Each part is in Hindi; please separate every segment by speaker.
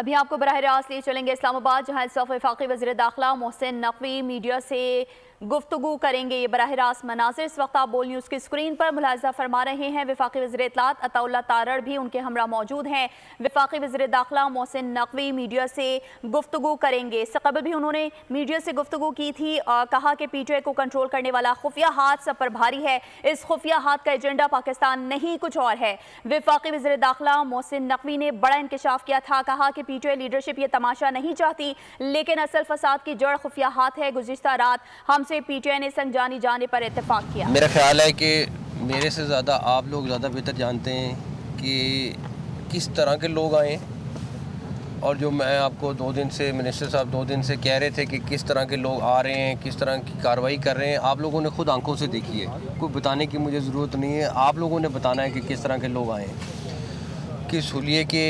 Speaker 1: अभी आपको बराह रास्त लिए चलेंगे इस्लामाबाद, जहां इस वक्त वफाकी वज़ीर दाखिला मोहसिन नकवी मीडिया से गुफ्तगू करेंगे। ये बराह रास्त मनाज़िर इस वक्त आप बोल न्यूज़ की स्क्रीन पर मुलाहिज़ा फरमा रहे हैं। वफाकी वज़ीर इत्तलात अताउल्लाह तारड़ भी उनके हमरा मौजूद हैं। वफाकी वज़ीर दाखिला मोहसिन नकवी मीडिया से गुफ्तगू करेंगे। इससे कबल भी उन्होंने मीडिया से गुफ्तगू की थी और कहा कि PTI को कंट्रोल करने वाला खुफिया हाथ सब पर भारी है। इस खुफिया हाथ का एजेंडा पाकिस्तान नहीं कुछ और है। वफाकी वज़ीर दाखिला मोहसिन नकवी ने बड़ा इंकशाफ किया था, कहा कि PTI लीडरशिप ये तमाशा नहीं चाहती, लेकिन असल फसाद की जड़ खुफिया हाथ है। गुज़िश्ता रात हमसे PTI ने संजानी जाने पर इत्तेफाक किया।
Speaker 2: मेरा ख्याल है कि मेरे से ज़्यादा आप लोग ज़्यादा बेहतर जानते हैं कि किस तरह के लोग आए, और जो मैं आपको 2 दिन से मिनिस्टर साहब 2 दिन से कह रहे थे कि किस तरह के लोग आ रहे हैं, किस तरह की कार्रवाई कर रहे हैं, आप लोगों ने खुद आंखों से देखी है। कोई बताने की मुझे ज़रूरत नहीं है, आप लोगों ने बताना है कि किस तरह के लोग आए हैं, किस हुलिये के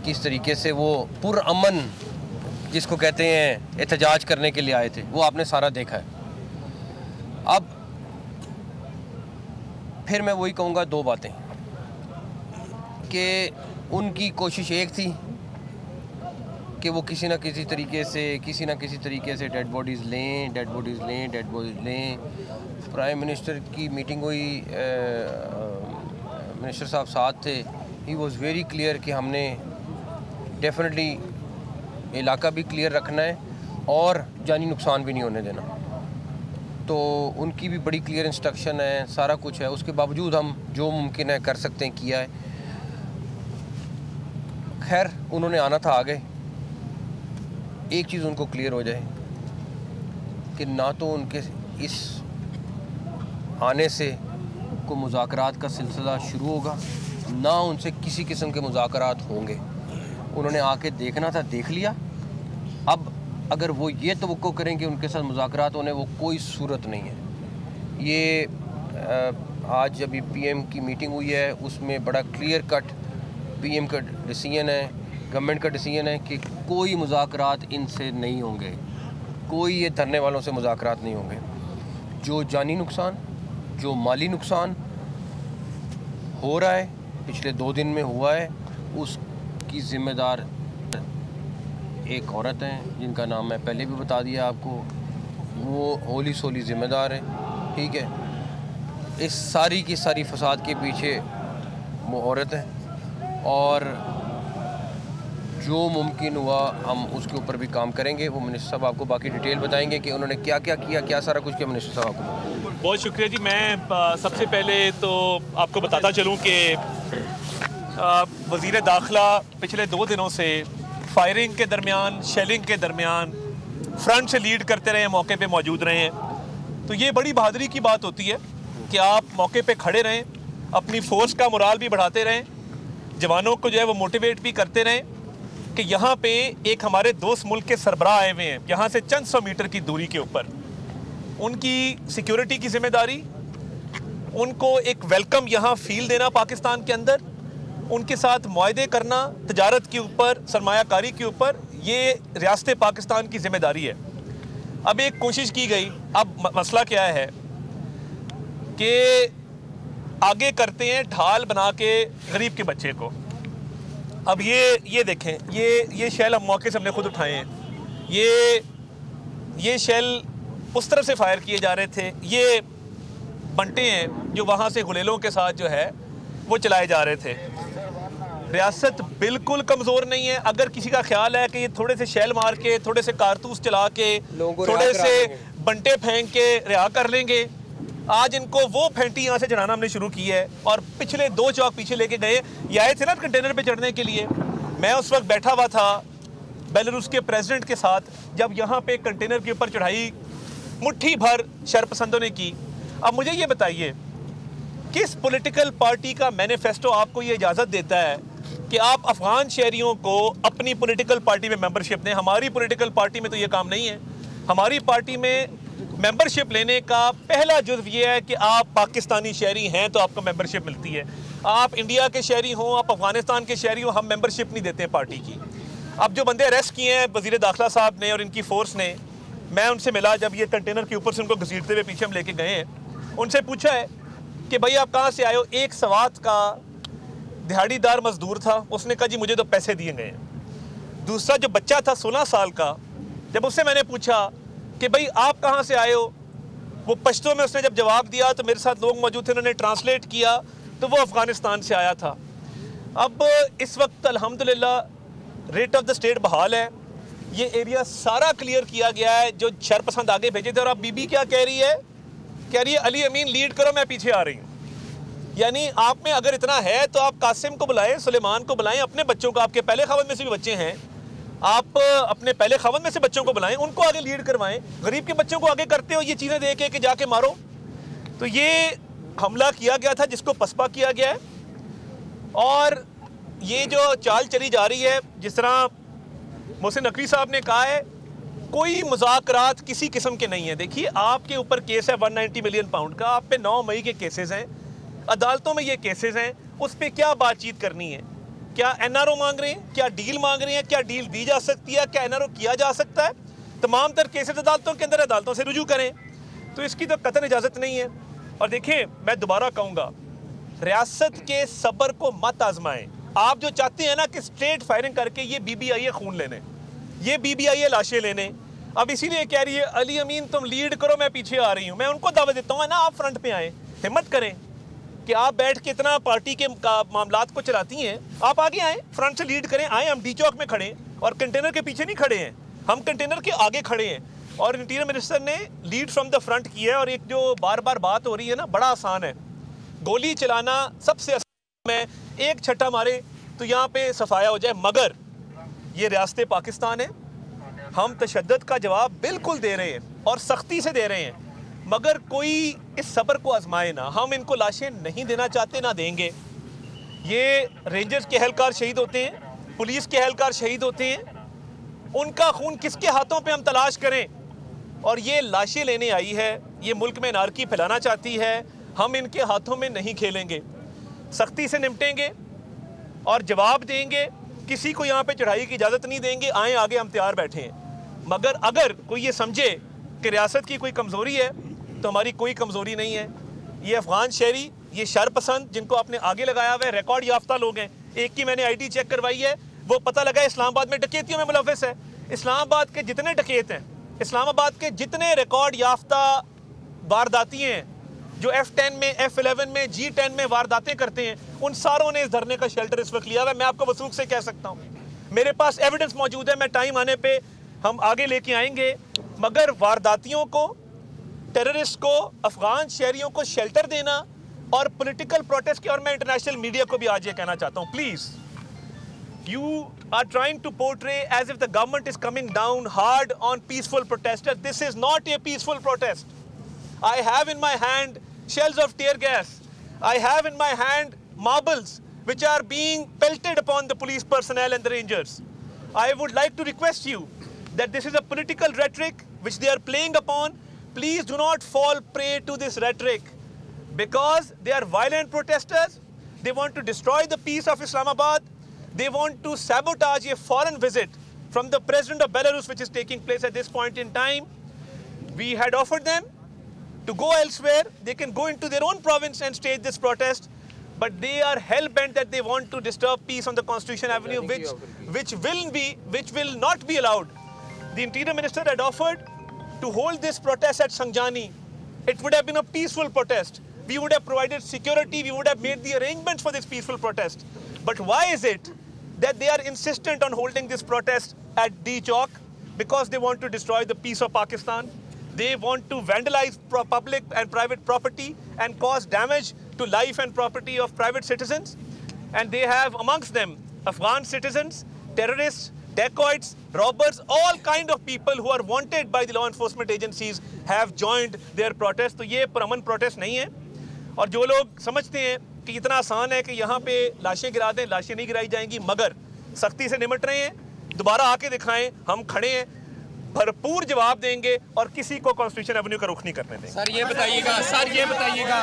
Speaker 2: किस तरीके से वो पुरअमन जिसको कहते हैं एहतजाज करने के लिए आए थे, वो आपने सारा देखा है। अब फिर मैं वही कहूँगा 2 बातें कि उनकी कोशिश एक थी कि वो किसी न किसी तरीके से डेड बॉडीज़ लें। प्राइम मिनिस्टर की मीटिंग हुई, मिनिस्टर साहब साथ थे। ही वॉज़ वेरी क्लियर कि हमने डेफिनेटली इलाका भी क्लियर रखना है और जानी नुकसान भी नहीं होने देना। तो उनकी भी बड़ी क्लियर इंस्ट्रक्शन है, सारा कुछ है। उसके बावजूद हम जो मुमकिन है कर सकते हैं किया है। खैर उन्होंने आना था आगे। एक चीज़ उनको क्लियर हो जाए कि ना तो उनके इस आने से कोई मुज़ाकरात का सिलसिला शुरू होगा, ना उनसे किसी किस्म के मुज़ाकरात होंगे। उन्होंने आके देखना था, देख लिया। अब अगर वो ये तवक्को करें कि उनके साथ मुज़ाकरात होने, वो कोई सूरत नहीं है। ये आज अभी PM की मीटिंग हुई है, उसमें बड़ा क्लियर कट PM का डिसीजन है, गवर्नमेंट का डिसीजन है कि कोई मुज़ाकरात इनसे नहीं होंगे, कोई ये धरने वालों से मुज़ाकरात नहीं होंगे। जो जानी नुकसान, जो माली नुकसान हो रहा है, पिछले 2 दिन में हुआ है, उसकी ज़िम्मेदार एक औरत हैं जिनका नाम मैं पहले भी बता दिया आपको। वो होली सोली ज़िम्मेदार है, ठीक है। इस सारी की सारी फसाद के पीछे वो औरत है, और जो मुमकिन हुआ हम उसके ऊपर भी काम करेंगे। वो मिनिस्टर साहब आपको बाकी डिटेल बताएंगे कि उन्होंने क्या क्या किया, क्या सारा कुछ किया। मिनिस्टर साहब आपको
Speaker 3: बहुत शुक्रिया जी। मैं सबसे पहले तो आपको बताता चलूँ कि वज़ीर दाखिला पिछले 2 दिनों से फायरिंग के दरमियान, शेलिंग के दरमियान फ्रंट से लीड करते रहे, मौके पे मौजूद रहे हैं। तो ये बड़ी बहादुरी की बात होती है कि आप मौके पे खड़े रहें, अपनी फ़ोर्स का मोराल भी बढ़ाते रहें, जवानों को जो है वो मोटिवेट भी करते रहें कि यहाँ पे एक हमारे दोस्त मुल्क के सरबराह आए हुए हैं, यहाँ से चंद 100 मीटर की दूरी के ऊपर। उनकी सिक्योरिटी की जिम्मेदारी, उनको एक वेलकम यहाँ फील देना पाकिस्तान के अंदर, उनके साथ मुआहदे करना तजारत के ऊपर, सरमायाकारी के ऊपर, ये रियासत पाकिस्तान की जिम्मेदारी है। अब एक कोशिश की गई, अब मसला क्या है कि आगे करते हैं ढाल बना के गरीब के बच्चे को। अब ये देखें, ये शेल हम मौके से हमने खुद उठाए हैं। ये शेल उस तरफ से फायर किए जा रहे थे, ये बंटे हैं जो वहाँ से गुलेलों के साथ जो है वो चलाए जा रहे थे। रियासत बिल्कुल कमज़ोर नहीं है। अगर किसी का ख्याल है कि ये थोड़े से शैल मार के, थोड़े से कारतूस चला के, थोड़े से बंटे फेंक के रिहा कर लेंगे, आज इनको वो फैंटी यहाँ से चढ़ाना हमने शुरू की है। और पिछले 2 चौक पीछे लेके गए। ये आए थे ना कंटेनर पे चढ़ने के लिए। मैं उस वक्त बैठा हुआ था बेलारूस के प्रेसिडेंट के साथ, जब यहाँ पे कंटेनर के ऊपर चढ़ाई मुट्ठी भर शरपसंदों ने की। अब मुझे ये बताइए, किस पॉलिटिकल पार्टी का मैनिफेस्टो आपको ये इजाज़त देता है कि आप अफगान शहरियों को अपनी पॉलिटिकल पार्टी में मेंबरशिप दें? हमारी पॉलिटिकल पार्टी में तो ये काम नहीं है। हमारी पार्टी में मेंबरशिप लेने का पहला जुज़्व ये है कि आप पाकिस्तानी शहरी हैं तो आपको मेंबरशिप मिलती है। आप इंडिया के शहरी हों, आप अफगानिस्तान के शहरी हों, हम मेंबरशिप नहीं देते पार्टी की। अब जो बंदे अरेस्ट किए हैं वज़ीर दाखिला साहब ने और इनकी फ़ोर्स ने, मैं उनसे मिला जब ये कंटेनर के ऊपर से उनको घसीटते हुए पीछे हम लेके गए हैं। उनसे पूछा है कि भाई आप कहाँ से आए हो? एक सवात का दिहाड़ीदार मजदूर था, उसने कहा जी मुझे तो पैसे दिए गए हैं। दूसरा जो बच्चा था 16 साल का, जब उससे मैंने पूछा कि भाई आप कहाँ से आए हो, वो पश्तो में उसने जब जवाब दिया तो मेरे साथ लोग मौजूद थे, उन्होंने ट्रांसलेट किया तो वो अफ़गानिस्तान से आया था। अब इस वक्त अल्हम्दुलिल्लाह रेट ऑफ द स्टेट बहाल है, ये एरिया सारा क्लियर किया गया है। जो शरपसंद आगे भेजे थे, और अब बीबी क्या कह रही है? कह रही है अली अमीन लीड करो, मैं पीछे आ रही हूँ। यानी आप में अगर इतना है तो आप कासिम को बुलाएं, सुलेमान को बुलाएं, अपने बच्चों को, आपके पहले खावत में से भी बच्चे हैं, आप अपने पहले खावत में से बच्चों को बुलाएं, उनको आगे लीड करवाएं। गरीब के बच्चों को आगे करते हो ये चीज़ें दे के जाके मारो। तो ये हमला किया गया था जिसको पसपा किया गया है, और ये जो चाल चली जा रही है, जिस तरह मोहसिन नकवी साहब ने कहा है, कोई मुज़ाकरात किसी किस्म के नहीं है। देखिए आपके ऊपर केस है 190 मिलियन पाउंड का, आप पे 9 मई के केसेस हैं, अदालतों में ये केसेस हैं, उस पर क्या बातचीत करनी है? क्या एनआरओ मांग रहे हैं? क्या डील मांग रहे हैं? क्या डील दी जा सकती है? क्या एनआरओ किया जा सकता है? तमाम तर केसेस अदालतों के अंदर, अदालतों से रुजू करें। तो इसकी तो कतई इजाज़त नहीं है। और देखिए मैं दोबारा कहूँगा, रियासत के सब्र को मत आजमाएं। आप जो चाहते हैं ना कि स्ट्रेट फायरिंग करके ये BBI खून लेने, ये BBI लाशें लेने, अब इसीलिए कह रही है अली अमीन तुम लीड करो, मैं पीछे आ रही हूँ। मैं उनको दावा देता हूँ ना, आप फ्रंट पे आएँ, हिम्मत करें कि आप बैठ के इतना पार्टी के मामलात को चलाती हैं, आप आगे आएँ, फ्रंट से लीड करें। आए, हम डी चौक में खड़े हैं और कंटेनर के पीछे नहीं खड़े हैं, हम कंटेनर के आगे खड़े हैं। और इंटीरियर मिनिस्टर ने लीड फ्रॉम द फ्रंट की है। और एक जो बार बार बात हो रही है ना, बड़ा आसान है, गोली चलाना सबसे आसान है, एक छट्टा मारे तो यहाँ पे सफाया हो जाए। मगर ये रियासत पाकिस्तान है, हम तशद्दुद का जवाब बिल्कुल दे रहे हैं और सख्ती से दे रहे हैं, मगर कोई इस सब्र को आजमाए ना। हम इनको लाशें नहीं देना चाहते, ना देंगे। ये रेंजर्स के एहलकार शहीद होते हैं, पुलिस के एहलकार शहीद होते हैं, उनका खून किसके हाथों पे हम तलाश करें? और ये लाशें लेने आई है, ये मुल्क में नारकी फैलाना चाहती है, हम इनके हाथों में नहीं खेलेंगे, सख्ती से निपटेंगे और जवाब देंगे। किसी को यहाँ पे चढ़ाई की इजाज़त नहीं देंगे। आए आगे, हम तैयार बैठे हैं। मगर अगर कोई ये समझे कि रियासत की कोई कमज़ोरी है, तो हमारी कोई कमज़ोरी नहीं है। ये अफ़गान शहरी, ये शरपसंद जिनको आपने आगे लगाया हुआ है, रिकॉर्ड याफ्ता लोग हैं। एक की मैंने ID चेक करवाई है, वो पता लगा इस्लामाबाद में डकैतियों में मुलव्वस है। इस्लामाबाद के जितने डकैत हैं, इस्लामाबाद के जितने रिकॉर्ड याफ्ता वारदाती हैं, जो F10 में, F11 में, G10 में वारदातें करते हैं, उन सारों ने इस धरने का शेल्टर इस वक्त लिया हुआ है। मैं आपको वसूख से कह सकता हूँ, मेरे पास एविडेंस मौजूद है। मैं टाइम आने पे हम आगे लेके आएंगे। मगर वारदातियों को, टेररिस्ट को, अफगान शहरियों को शेल्टर देना और पॉलिटिकल प्रोटेस्ट की, और मैं इंटरनेशनल मीडिया को भी आज ये कहना चाहता हूँ, please, you are trying to portray as if the government is coming down hard on peaceful protesters. This is not a peaceful protest. I have in my hand shells of tear gas. I have in my hand marbles which are being pelted upon the police personnel and the rangers. I would like to request you that this is a political rhetoric which they are playing upon. Please do not fall prey to this rhetoric, because they are violent protesters. They want to destroy the peace of Islamabad. They want to sabotage a foreign visit from the president of Belarus, which is taking place at this point in time. We had offered them to go elsewhere. They can go into their own province and stage this protest, but they are hell-bent that they want to disturb peace on the Constitution Avenue, which will not be allowed. The Interior Minister had offered to hold this protest at Sangjani. It would have been a peaceful protest. We would have provided security. We would have made the arrangements for this peaceful protest. But why is it that they are insistent on holding this protest at D Chowk? Because they want to destroy the peace of Pakistan. They want to vandalize public and private property and cause damage to life and property of private citizens. And they have amongst them Afghan citizens, terrorists, dacoits, robbers, all kind of people who are wanted by the law enforcement agencies have joined their protest. तो ये परअमन protest नहीं है। और जो लोग समझते हैं कि इतना आसान है कि यहाँ पे लाशें गिरा दें, लाशें नहीं गिराई जाएंगी, मगर सख्ती से निमट रहे हैं। दोबारा आके दिखाएं, हम खड़े हैं, भरपूर जवाब देंगे और किसी को कॉन्स्टिट्यूशन एवेन्यू का रुख नहीं करने देंगे।
Speaker 4: सर ये बताइएगा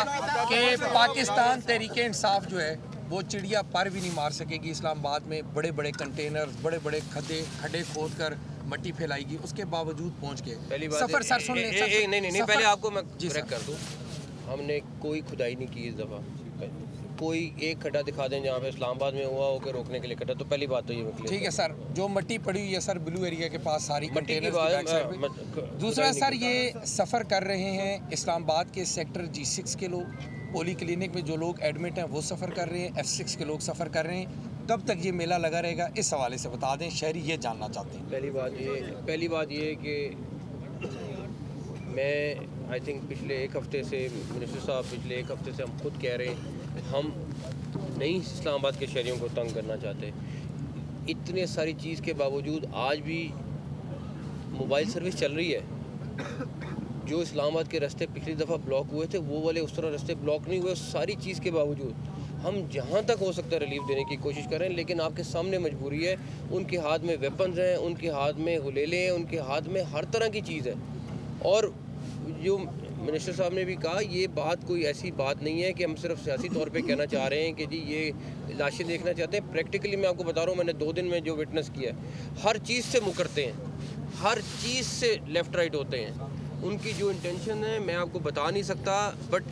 Speaker 4: कि पाकिस्तान तहरीके इंसाफ जो है वो चिड़िया पर भी नहीं मार सकेगी। इस्लामाबाद में बड़े बड़े कंटेनर, बड़े बड़े खड्डे खोद कर मट्टी फैलाएगी, उसके बावजूद पहुँच के सफर सर सुन
Speaker 2: नहीं, पहले आपको मैं करेक्ट कर दूँ, हमने कोई खुदाई नहीं की इस दफ़ा। कोई एक खड्डा दिखा दें जहाँ पे इस्लामाबाद में हुआ हो के रोकने के लिए खड्डा, तो पहली बात तो ये क्लियर।
Speaker 4: ठीक है सर, जो मट्टी पड़ी हुई है सर ब्लू एरिया के पास सारी कंटेनर। दूसरा सर, ये सफ़र कर रहे हैं इस्लामाबाद के सेक्टर G6 के लोग, पोली क्लिनिक में जो लोग एडमिट हैं वो सफ़र कर रहे हैं, F6 के लोग सफ़र कर रहे हैं। कब तक ये मेला लगा रहेगा, इस हवाले से बता दें, शहरी ये जानना चाहते हैं।
Speaker 2: पहली बात ये कि मैं आई थिंक पिछले एक हफ़्ते से मिनिस्टर साहब पिछले एक हफ़्ते से हम खुद कह रहे हैं हम नहीं इस्लामाबाद के शहरियों को तंग करना चाहते। इतने सारी चीज़ के बावजूद आज भी मोबाइल सर्विस चल रही है। जो इस्लामाबाद के रास्ते पिछली दफ़ा ब्लॉक हुए थे वो वाले उस तरह रास्ते ब्लॉक नहीं हुए। सारी चीज़ के बावजूद हम जहाँ तक हो सकता है रिलीफ देने की कोशिश कर रहे हैं, लेकिन आपके सामने मजबूरी है। उनके हाथ में वेपन्स हैं, उनके हाथ में हुलेले हैं, उनके हाथ में हर तरह की चीज़ है। और जो मिनिस्टर साहब ने भी कहा, ये बात कोई ऐसी बात नहीं है कि हम सिर्फ सियासी तौर पे कहना चाह रहे हैं कि जी ये लाशें देखना चाहते हैं। प्रैक्टिकली मैं आपको बता रहा हूँ, मैंने 2 दिन में जो विटनेस किया है, हर चीज़ से मुकरते हैं, हर चीज़ से लेफ़्ट राइट होते हैं। उनकी जो इंटेंशन है मैं आपको बता नहीं सकता, बट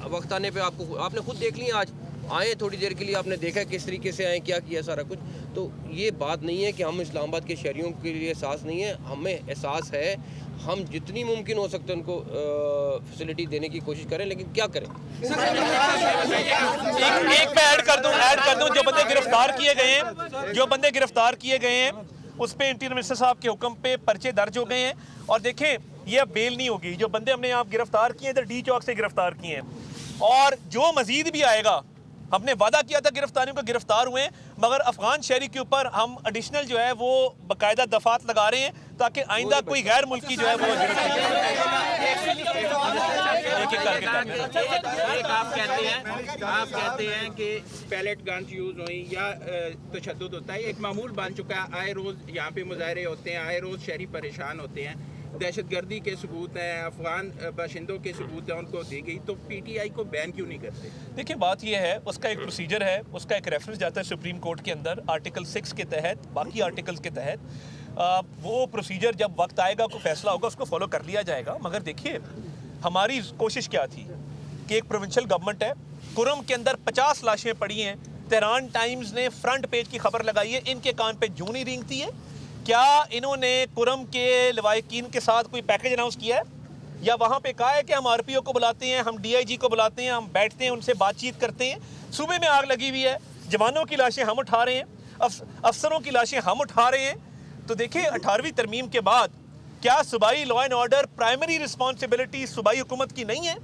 Speaker 2: वक्त आने पे आपने खुद देख लिया। आज आए थोड़ी देर के लिए, आपने देखा किस तरीके से आए, क्या किया सारा कुछ। तो ये बात नहीं है कि हम इस्लामाबाद के शहरियों के लिए एहसास नहीं है, हमें एहसास है। हम जितनी मुमकिन हो सकता है उनको फैसिलिटी देने की कोशिश करें, लेकिन क्या करें।
Speaker 3: एक मैं ऐड कर दूं, जो बंदे गिरफ्तार किए गए हैं उस पे इंटीरियर मिनिस्टर साहब के हुक्म पे पर्चे दर्ज हो गए हैं। और देखें, ये अब बेल नहीं होगी। जो बंदे हमने यहाँ गिरफ्तार किए हैं, डी चौक से गिरफ्तार किए हैं, और जो मजीद भी आएगा, हमने वादा किया था गिरफ्तारियों को, गिरफ्तार हुए, मगर अफगान शहरी के ऊपर हम एडिशनल जो है वो बाकायदा दफात लगा रहे हैं ताकि आइंदा कोई गैर मुल्की जो है वो
Speaker 5: आप कहते हैं कि पैलेट गन्स यूज़ हुई या तशद्दुद होता है, एक मामूल बन चुका है। आए रोज़ यहाँ पे मुजाहरे होते हैं, आए रोज़ शहरी परेशान होते हैं, दहशतगर्दी के सबूत हैं, अफगान बाशिंदों के सबूत हैं, उनको दी गई। तो PTI को बैन क्यों नहीं करते?
Speaker 3: देखिए, बात यह है, उसका एक प्रोसीजर है, उसका एक रेफरेंस जाता है सुप्रीम कोर्ट के अंदर आर्टिकल 6 के तहत, बाकी आर्टिकल्स के तहत। वो प्रोसीजर जब वक्त आएगा, कोई फैसला होगा, उसको फॉलो कर लिया जाएगा। मगर देखिए, हमारी कोशिश क्या थी कि एक प्रोविंशियल गवर्नमेंट है, कुरम के अंदर 50 लाशें पड़ी हैं। तेहरान टाइम्स ने फ्रंट पेज की खबर लगाई है, इनके कान पे जूं नहीं रेंगती है। क्या इन्होंने कुरम के लवाकिन के साथ कोई पैकेज अनाउंस किया है, या वहाँ पे कहा है कि हम RPO को बुलाते हैं, हम DIG को बुलाते हैं, हम बैठते हैं, उनसे बातचीत करते हैं? सूबे में आग लगी हुई है, जवानों की लाशें हम उठा रहे हैं, अफसरों की लाशें हम उठा रहे हैं। तो देखिए, 18वीं तरमीम के बाद क्या सूबाई law and order primary responsibility सूबाई हुकूमत की नहीं है?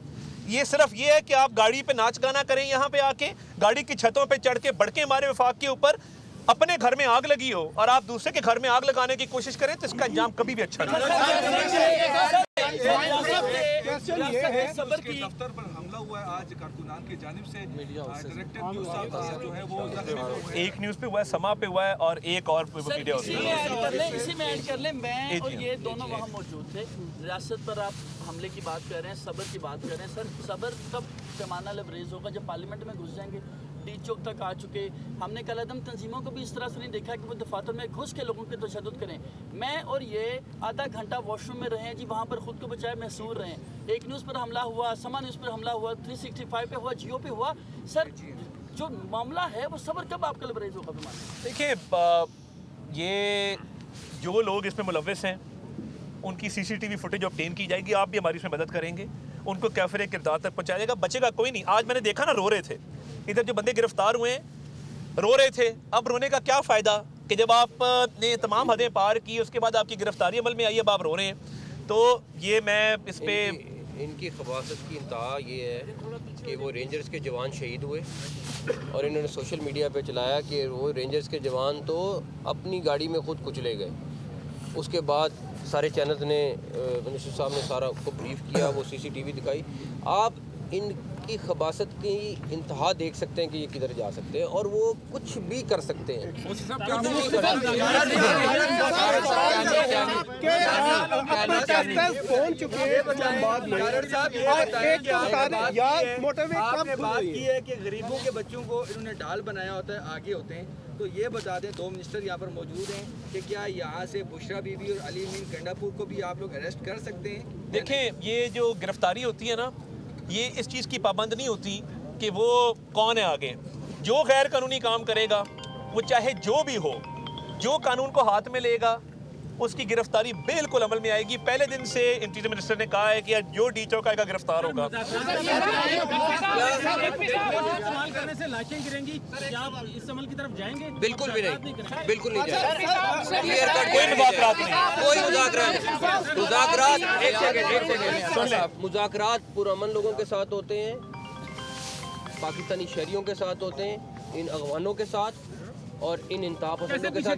Speaker 3: ये सिर्फ ये है कि आप गाड़ी पे नाच गाना करें, यहाँ पे आके गाड़ी की छतों पे चढ़ के बड़के मारे वफाक के ऊपर, अपने घर में आग लगी हो और आप दूसरे के घर में आग लगाने की कोशिश करें, तो इसका अंजाम कभी भी अच्छा नहीं।
Speaker 6: सबर की दफ्तर पर हमला हुआ है आज कारकुनान की जानिब से, डायरेक्टर न्यूज़ साहब जो है वो
Speaker 3: एक न्यूज़ पे हुआ है, समा पे हुआ है, और एक और वीडियो
Speaker 7: इसी में ऐड कर लें, मैं और ये दोनों वहाँ मौजूद थे। रियासत पर आप हमले की बात कर रहे हैं, सबर की बात कर रहे हैं। सर, सबर कब पैमाना लबरेज होगा? जब पार्लियामेंट में घुस जाएंगे, डी चौक तक आ चुके। हमने कलअदम तंजीमों को भी इस तरह से नहीं देखा कि वो दफातर में घुस के लोगों के तशद्दुद करें। मैं और ये आधा घंटा वॉशरूम में रहे जी, वहाँ पर खुद को बचाए महसूर रहे। एक न्यूज़ पर हमला हुआ, समा न्यूज़ पर हमला हुआ, 365 पे हुआ, जियो पे हुआ। सर, जो मामला है वो सबर कब आपका लबरेज होगा?
Speaker 3: देखिए, ये जो लोग इसमें मुलव्वस हैं उनकी CCTV फुटेज ऑब्टेन की जाएगी। आप भी हमारी इसमें मदद करेंगे, उनको कैफरे किरदार तक पहुँचाया जाएगा। बचेगा कोई नहीं। आज मैंने देखा ना, रो रहे थे इधर जो बंदे गिरफ्तार हुए हैं, रो रहे थे। अब रोने का क्या फ़ायदा कि जब आपने तमाम हदें पार की, उसके बाद आपकी गिरफ्तारी अमल में आई, अब आप रो रहे हैं। तो ये मैं इस पे
Speaker 2: इनकी खबासत की इंतहा ये है कि वो रेंजर्स के जवान शहीद हुए और इन्होंने सोशल मीडिया पे चलाया कि वो रेंजर्स के जवान तो अपनी गाड़ी में खुद कुचले गए। उसके बाद सारे चैनल्स ने, मिनिस्टर साहब ने सारा को ब्रीफ किया, वो CCTV दिखाई। आप इनकी खबासत की इंतहा देख सकते हैं कि ये किधर जा सकते हैं और वो कुछ भी कर सकते हैं।
Speaker 5: आपने बात की है कि गरीबों के बच्चों को इन्होंने ढाल बनाया होता है, आगे होते हैं। तो ये बता दें, 2 मिनिस्टर यहाँ पर मौजूद हैं, कि क्या यहाँ से बुशरा बीबी और अली मीन गंडापुर को भी आप लोग अरेस्ट कर सकते हैं?
Speaker 3: देखें, ये जो गिरफ्तारी होती है ना, ये इस चीज़ की पाबंद नहीं होती कि वो कौन है आगे। जो गैर कानूनी काम करेगा वो चाहे जो भी हो, जो कानून को हाथ में लेगा उसकी गिरफ्तारी बिल्कुल अमल में आएगी। पहले दिन से इंटीरियर मिनिस्टर ने कहा है कि जो डी चौक आएगा गिरफ्तार होगा।
Speaker 8: करने से लाशें गिरेंगी, क्या आप इस अमल की तरफ जाएंगे?
Speaker 2: बिल्कुल भी नहीं, बिल्कुल नहीं जाएंगे।
Speaker 3: कोई मुज़ाकरात नहीं,
Speaker 2: कोई मुज़ाकरात मुज़ाकरात पुरअमन लोगों के साथ होते हैं, पाकिस्तानी शहरियों के साथ होते हैं, इन अगवानों के साथ और इन इंतहा पसंदों के साथ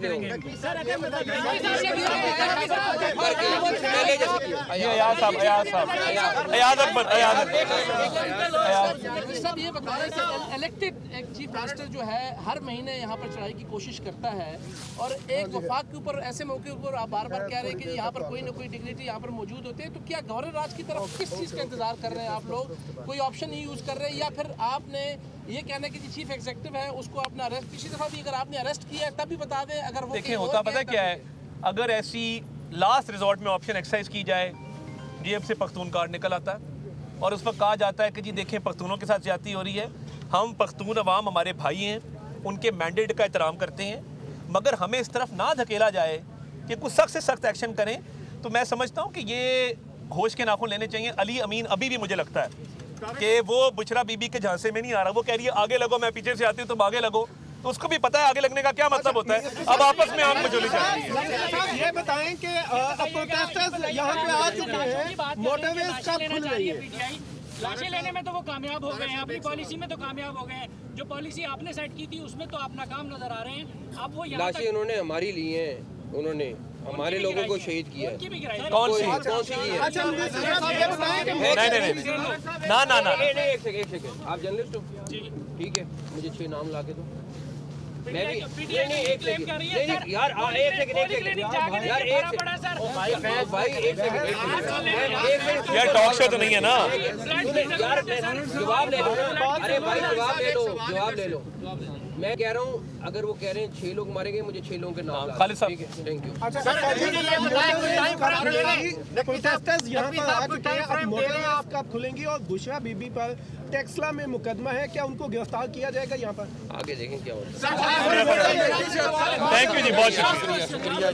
Speaker 9: सब ये बता रहे हैं इलेक्टेड एक चीफ मिनिस्टर जो है हर महीने यहाँ पर चढ़ाई की कोशिश करता है और एक वफाक के ऊपर ऐसे मौके ऊपर आप बार बार कह रहे हैं कि यहाँ पर कोई ना कोई डिग्निटी यहाँ पर मौजूद होते हैं, तो क्या गवर्नर राज की तरफ किस चीज़ का इंतजार कर रहे हैं आप लोग? कोई ऑप्शन नहीं यूज़ कर रहे हैं या फिर आपने ये कहना कि चीफ एग्जीक्यूटिव है उसको आपने अरेस्ट, पिछली दफा भी अगर आपने अरेस्ट किया है तब भी बता दें। अगर वो
Speaker 3: देखिए होता पता क्या है, अगर ऐसी लास्ट रिजॉर्ट में ऑप्शन एक्सरसाइज की जाए, जेब से पख्तून कार्ड निकल आता है और उस वक्त कहा जाता है कि जी देखें पख्तूनों के साथ ज्यादती हो रही है, हम पख्तून अवाम हमारे भाई हैं, उनके मैंडेट का एहतराम करते हैं, मगर हमें इस तरफ ना धकेला जाए कि कुछ सख्त से सख्त एक्शन करें। तो मैं समझता हूँ कि ये होश के नाखून लेने चाहिए। अली अमीन अभी भी मुझे लगता है कि वो बुशरा बीबी के झांसे में नहीं आ रहा, वो कह रही है आगे लगो, मैं पीछे से आती हूँ तुम आगे लगो, तो उसको भी पता है आगे लगने का क्या मतलब होता है। अब आपस में आग मचोली चल रही है।
Speaker 10: ये बताएं कि प्रोटेस्टर्स यहाँ पे आ चुके हैं, मोटरवेज कब खुल रही है?
Speaker 8: लाशें लेने में तो वो कामयाब हो गए हैं, अपनी पॉलिसी में तो कामयाब हो गए हैं, जो पॉलिसी आपने सेट की थी उसमें तो आप नाकाम नजर आ रहे हैं। अब वो
Speaker 2: लाशें उन्होंने हमारी ली हैं, उन्होंने हमारे लोगों को शहीद किया है।
Speaker 3: कौन सी
Speaker 2: की है? नहीं ना एक सेकंड, आप जर्नलिस्ट हो? ठीक है, मुझे 6 नाम ला के दो। मैं भी नहीं एक सेकंड यार, एक सेकंड यार, भाई एक सेकंड
Speaker 3: यार, टॉक शो तो नहीं है ना
Speaker 2: यार, जवाब ले लो। अरे भाई जवाब ले लो। मैं कह रहा हूँ अगर वो कह रहे हैं 6 लोग मारे गए, मुझे 6 लोगों के नाम
Speaker 3: खालिद साहब।
Speaker 2: Thank you.
Speaker 10: प्रोटेस्टर्स यहाँ पर आ चुके हैं, अब मोटरवेज कब खुलेंगी और बुशरा बीबी पर टेक्सला में मुकदमा है, क्या उनको गिरफ्तार किया जाएगा यहाँ पर?
Speaker 2: आगे देखें क्या होता है।
Speaker 3: थैंक यू जी, बहुत शुक्रिया।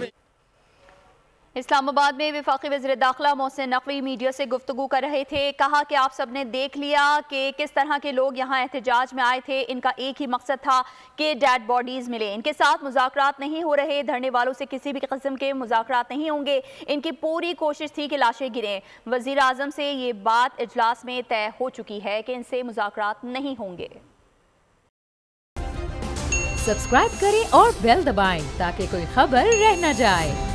Speaker 1: इस्लामाबाद में वफाकी वज़ीर दाखिला मोहसिन नकवी मीडिया से गुफ्तगू कर रहे थे। कहा कि आप सब ने देख लिया कि किस तरह के लोग यहाँ एहतजाज में आए थे। इनका एक ही मकसद था कि डेड बॉडीज़ मिले। इनके साथ मुज़ाकरात नहीं हो रहे, धरने वालों से किसी भी किस्म के मुज़ाकरात नहीं होंगे। इनकी पूरी कोशिश थी कि लाशें गिरें। वज़ीर आज़म से ये बात इजलास में तय हो चुकी है कि इनसे मुज़ाकरात नहीं होंगे।
Speaker 11: सब्सक्राइब करें और बेल दबाएं ताकि कोई खबर रह न जाए।